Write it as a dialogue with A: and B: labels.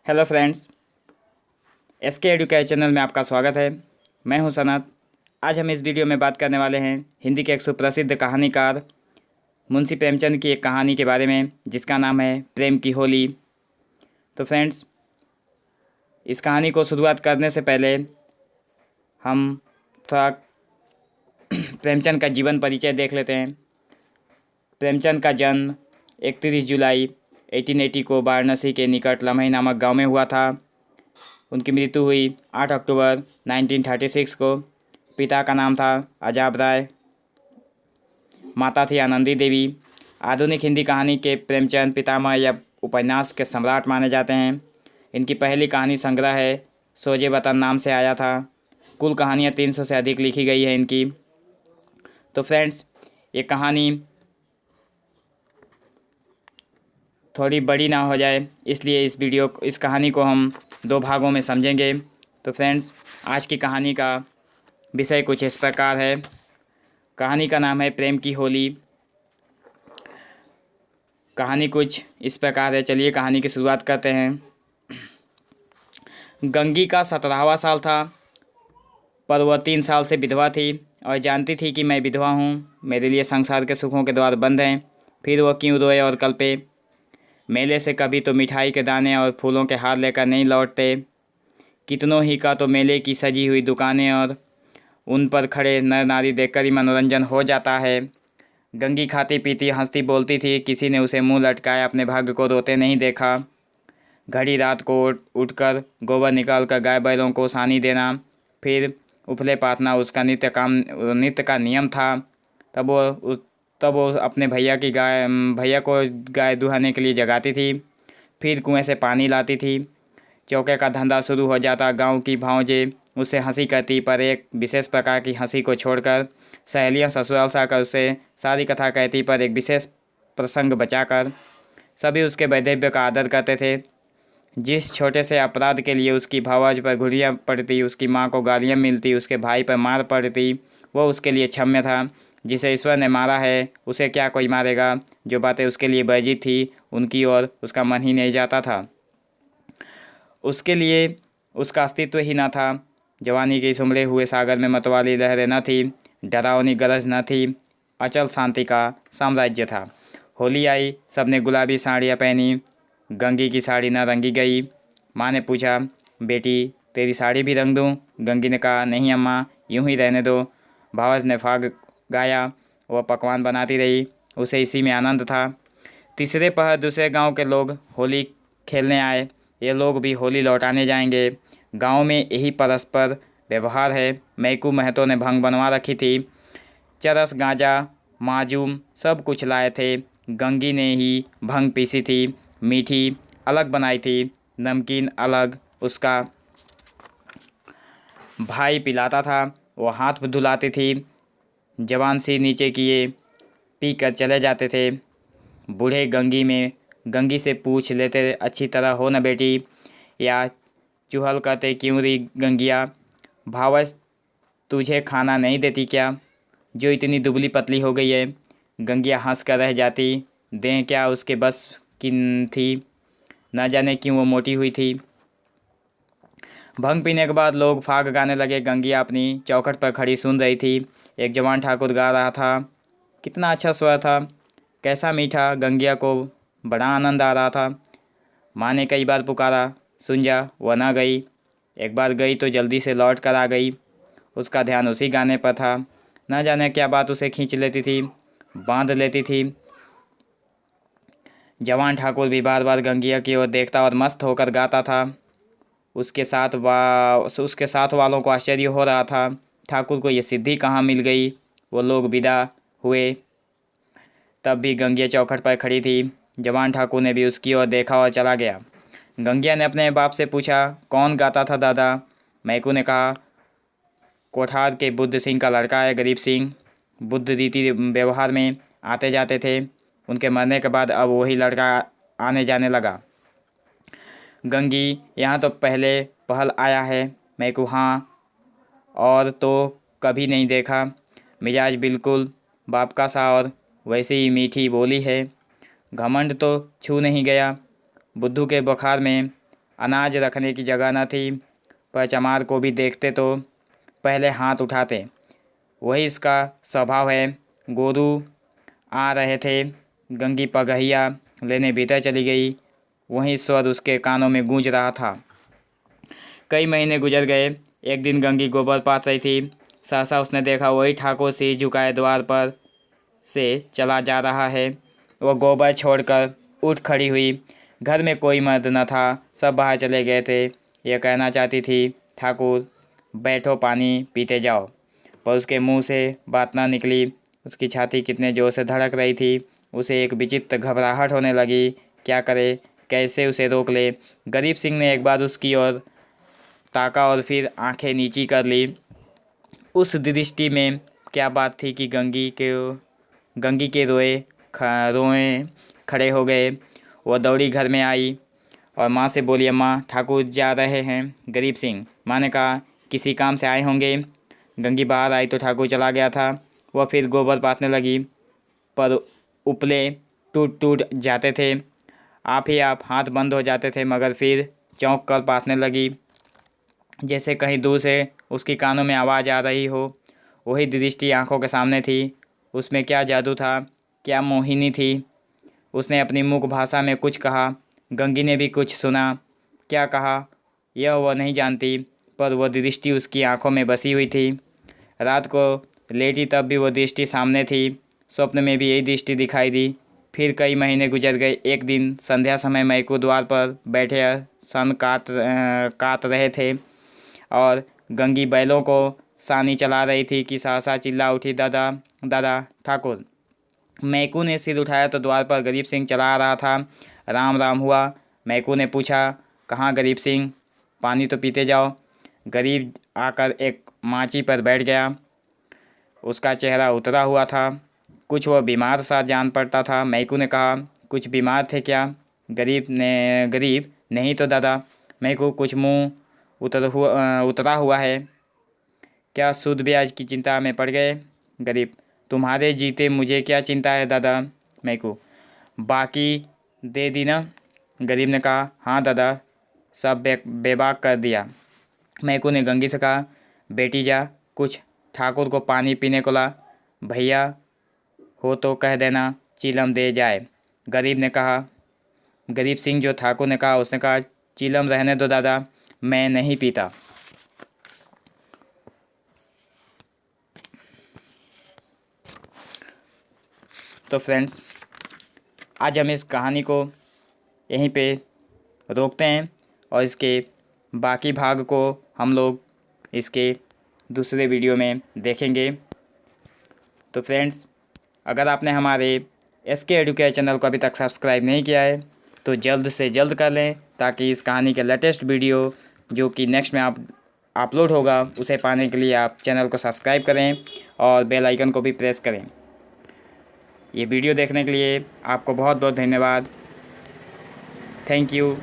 A: Hello friends, SK education channel में आपका स्वागत है। मैं हूं सनत। आज हम इस वीडियो में बात करने वाले हैं हिंदी के एक सुप्रसिद्ध कहानीकार मुंशी प्रेमचंद की एक कहानी के बारे में, जिसका नाम है प्रेम की होली। तो फ्रेंड्स, इस कहानी को शुरुआत करने से पहले हम थोड़ा प्रेमचंद का जीवन परिचय देख लेते हैं। प्रेमचंद का जन्म 31 जुलाई 1880 को वाराणसी के निकट लम्हे नामक गांव में हुआ था। उनकी मृत्यु हुई 8 अक्टूबर 1936 को। पिता का नाम था अजाब राय, माता थी आनंदी देवी। आधुनिक हिंदी कहानी के प्रेमचंद पितामह या उपन्यास के सम्राट माने जाते हैं। इनकी पहली कहानी संग्रह है सोजे वतन नाम से आया था। कुल कहानियाँ 300 से अधिक लिखी गई है इनकी। तो फ्रेंड्स, ये कहानी थोड़ी बड़ी ना हो जाए, इसलिए इस कहानी को हम 2 भागों में समझेंगे। तो फ्रेंड्स, आज की कहानी का विषय कुछ इस प्रकार है। कहानी का नाम है प्रेम की होली। कहानी कुछ इस प्रकार है। चलिए कहानी की शुरुआत करते हैं। गंगी का 17वां साल था, पर वह 3 साल से विधवा थी और जानती थी कि मैं विधवा हूँ। मेरे लिए संसार के सुखों के द्वार बंद हैं। फिर वह क्यों रोए और कल्पे। मेले से कभी तो मिठाई के दाने और फूलों के हार लेकर नहीं लौटते। कितनों ही का तो मेले की सजी हुई दुकानें और उन पर खड़े नर नारी देखकर ही मनोरंजन हो जाता है। गंगी खाती पीती हंसती बोलती थी। किसी ने उसे मुंह लटकाए अपने भाग्य को रोते नहीं देखा। घड़ी रात को उठकर गोबर निकाल कर गाय बैलों को सानी देना, फिर उफले पाथना उसका नित्य का नियम था। तब वो अपने भैया को गाय दुहाने के लिए जगाती थी। फिर कुएं से पानी लाती थी। चौके का धंधा शुरू हो जाता। गांव की भांजें उससे हंसी करती, पर एक विशेष प्रकार की हंसी को छोड़कर। सहेलियां ससुराल से आकर उससे सारी कथा कहती, पर एक विशेष प्रसंग बचाकर। सभी उसके वैधव्य का आदर करते थे। जिस छोटे से अपराध के लिए उसकी भावज पर घुड़ियाँ पड़ती, उसकी माँ को गालियाँ मिलती, उसके भाई पर मार पड़ती, वो उसके लिए क्षम्य था। जिसे ईश्वर ने मारा है उसे क्या कोई मारेगा। जो बातें उसके लिए वर्जित थी उनकी ओर उसका मन ही नहीं जाता था। उसके लिए उसका अस्तित्व ही न था। जवानी के इस उमड़े हुए सागर में मतवाली लहरें न थी, डरावनी गरज न थी। अचल शांति का साम्राज्य था। होली आई, सबने गुलाबी साड़ियाँ पहनी। गंगी की साड़ी न रंगी गई। माँ ने पूछा, बेटी तेरी साड़ी भी रंग दूँ? गंगी ने कहा, नहीं अम्मा, यूं ही रहने दो। भावज ने फाग गाया। वह पकवान बनाती रही, उसे इसी में आनंद था। तीसरे पहर दूसरे गांव के लोग होली खेलने आए। ये लोग भी होली लौटाने जाएंगे। गांव में यही परस्पर व्यवहार है। मैकू महतो ने भंग बनवा रखी थी। चरस गांजा माजूम सब कुछ लाए थे। गंगी ने ही भंग पीसी थी। मीठी अलग बनाई थी, नमकीन अलग। उसका भाई पिलाता था, वो हाथ धुलाती थी। जवान सी नीचे किए पी कर चले जाते थे। बूढ़े गंगी से पूछ लेते, अच्छी तरह हो न बेटी? या चुहल कहते, क्यों री गंगिया, भावस तुझे खाना नहीं देती क्या, जो इतनी दुबली पतली हो गई है? गंगिया हंस कर रह जाती। देह क्या उसके बस की थी, न जाने क्यों वो मोटी हुई थी। भंग पीने के बाद लोग फाग गाने लगे। गंगिया अपनी चौखट पर खड़ी सुन रही थी। एक जवान ठाकुर गा रहा था। कितना अच्छा स्वर था, कैसा मीठा। गंगिया को बड़ा आनंद आ रहा था। माँ ने कई बार पुकारा, सुन जा, वह ना गई। एक बार गई तो जल्दी से लौट कर आ गई। उसका ध्यान उसी गाने पर था। न जाने क्या बात उसे खींच लेती थी, बांध लेती थी। जवान ठाकुर भी बार बार गंगिया की ओर देखता और मस्त होकर गाता था। उसके साथ वालों को आश्चर्य हो रहा था, ठाकुर को ये सिद्धि कहाँ मिल गई। वो लोग विदा हुए, तब भी गंगिया चौखट पर खड़ी थी। जवान ठाकुर ने भी उसकी ओर देखा और चला गया। गंगिया ने अपने बाप से पूछा, कौन गाता था दादा? मैकू ने कहा, कोठार के बुद्ध सिंह का लड़का है, गरीब सिंह। बुद्ध रीति व्यवहार में आते जाते थे। उनके मरने के बाद अब वही लड़का आने जाने लगा। गंगी, यहाँ तो पहले पहल आया है। मैकू, हाँ, और तो कभी नहीं देखा। मिजाज बिल्कुल बाप का सा और वैसे ही मीठी बोली है। घमंड तो छू नहीं गया। बुद्धू के बुखार में अनाज रखने की जगह न थी, पर चमार को भी देखते तो पहले हाथ उठाते। वही इसका स्वभाव है। गोरू आ रहे थे। गंगी पगहिया लेने भीतर चली गई। वही स्वर उसके कानों में गूंज रहा था। कई महीने गुजर गए। एक दिन गंगी गोबर पात रही थी। सहसा उसने देखा वही ठाकुर सिर झुकाए द्वार पर से चला जा रहा है। वह गोबर छोड़कर उठ खड़ी हुई। घर में कोई मर्द न था, सब बाहर चले गए थे। यह कहना चाहती थी, ठाकुर बैठो, पानी पीते जाओ, पर उसके मुंह से बात ना निकली। उसकी छाती कितने जोर से धड़क रही थी। उसे एक विचित्र घबराहट होने लगी। क्या करे, कैसे उसे रोक ले। गरीब सिंह ने एक बार उसकी ओर ताका और फिर आंखें नीची कर ली। उस दृष्टि में क्या बात थी कि गंगी के रोए खड़े हो गए। वह दौड़ी घर में आई और माँ से बोली, अम्मा, ठाकुर जा रहे हैं। गरीब सिंह, माँ ने कहा, किसी काम से आए होंगे। गंगी बाहर आई तो ठाकुर चला गया था। वह फिर गोबर पाथने लगी, पर उपले टूट टूट जाते थे। आप ही आप हाथ बंद हो जाते थे, मगर फिर चौंक कर पाथने लगी, जैसे कहीं दूर से उसकी कानों में आवाज़ आ रही हो। वही दृष्टि आंखों के सामने थी। उसमें क्या जादू था, क्या मोहिनी थी। उसने अपनी मूक भाषा में कुछ कहा। गंगी ने भी कुछ सुना। क्या कहा यह वह नहीं जानती, पर वह दृष्टि उसकी आंखों में बसी हुई थी। रात को लेटी तब भी वह दृष्टि सामने थी। स्वप्न में भी यही दृष्टि दिखाई दी। फिर कई महीने गुजर गए। एक दिन संध्या समय मैकू द्वार पर बैठे सन काट रहे थे और गंगी बैलों को सानी चला रही थी कि सहसा चिल्ला उठी, दादा, दादा, ठाकुर। मैकू ने सिर उठाया तो द्वार पर गरीब सिंह चला आ रहा था। राम राम हुआ। मैकू ने पूछा, कहाँ गरीब सिंह, पानी तो पीते जाओ। गरीब आकर एक माची पर बैठ गया। उसका चेहरा उतरा हुआ था, कुछ वह बीमार सा जान पड़ता था। मैकू ने कहा, कुछ बीमार थे क्या? गरीब, नहीं तो दादा। मैकू, कुछ मुंह उतरा हुआ है क्या? सूद ब्याज की चिंता में पड़ गए? गरीब, तुम्हारे जीते मुझे क्या चिंता है दादा। मैकू, बाकी दे दी ना? गरीब ने कहा, हाँ दादा, सब बेबाक कर दिया। मैकू ने गंगी से कहा, बेटी जा, कुछ ठाकुर को पानी पीने को ला। भैया हो तो कह देना चीलम दे जाए। गरीब ने कहा, गरीब सिंह जो ठाकुर ने कहा, उसने कहा, चीलम रहने दो दादा, मैं नहीं पीता। तो फ्रेंड्स, आज हम इस कहानी को यहीं पे रोकते हैं और इसके बाकी भाग को हम लोग इसके दूसरे वीडियो में देखेंगे। तो फ्रेंड्स, अगर आपने हमारे SK एडुकेयर चैनल को अभी तक सब्सक्राइब नहीं किया है तो जल्द से जल्द कर लें, ताकि इस कहानी के लेटेस्ट वीडियो जो कि नेक्स्ट में अपलोड होगा उसे पाने के लिए आप चैनल को सब्सक्राइब करें और बेल आइकन को भी प्रेस करें। ये वीडियो देखने के लिए आपको बहुत बहुत धन्यवाद। Thank you.